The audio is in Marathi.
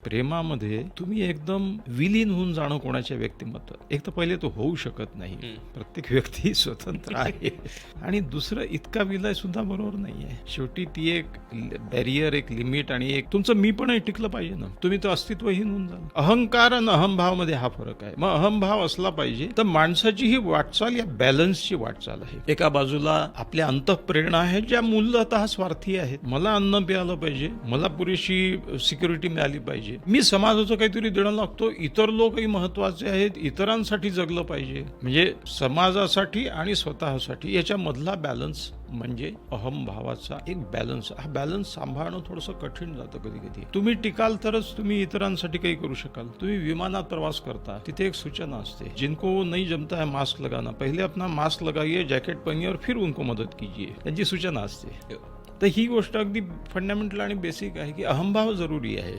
प्रेमामध्ये तुम्ही एकदम विलीन होऊन जाणं कोणाच्या व्यक्तिमत्वात, एक तर पहिले तो होऊ शकत नाही. प्रत्येक व्यक्ती स्वतंत्र आहे. आणि दुसरं, इतका विलय सुद्धा बरोबर नाही आहे. शेवटी ती एक बॅरियर, एक लिमिट आणि एक तुमचं मी पण टिकलं पाहिजे ना. तुम्ही तर अस्तित्वहीन होऊन जाल. अहंकार आणि अहमभाव मध्ये हा फरक आहे. मग अहमभाव असला पाहिजे तर माणसाची ही वाटचाल या बॅलन्सची वाटचाल आहे. एका बाजूला आपल्या अंतःप्रेरणा आहेत ज्या मूलतः स्वार्थी आहेत. मला अन्न मिळालं पाहिजे, मला पुरेशी सिक्युरिटी मिळाली पाहिजे, मी समाजाचं काहीतरी देणं लागतो, इतर लोकही महत्वाचे आहेत, इतरांसाठी जगलं पाहिजे. म्हणजे समाजासाठी आणि स्वतःसाठी याच्या मधला बॅलन्स म्हणजे अहमभावाचा एक बॅलन्स. हा बॅलन्स सांभाळणं थोडंसं कठीण जातं कधी कधी. तुम्ही टिकाल तरच तुम्ही इतरांसाठी काही करू शकाल. तुम्ही विमानात प्रवास करता, तिथे एक सूचना असते, जिनको नहीं जमता है मास्क लगाना, पहिले अपना मास्क लगाइए, जॅकेट पहनिए और फिर उनको मदत कीजिए, त्यांची सूचना असते. तर ही गोष्ट अगदी फंडामेंटल आणि बेसिक आहे की अहमभाव जरुरी आहे.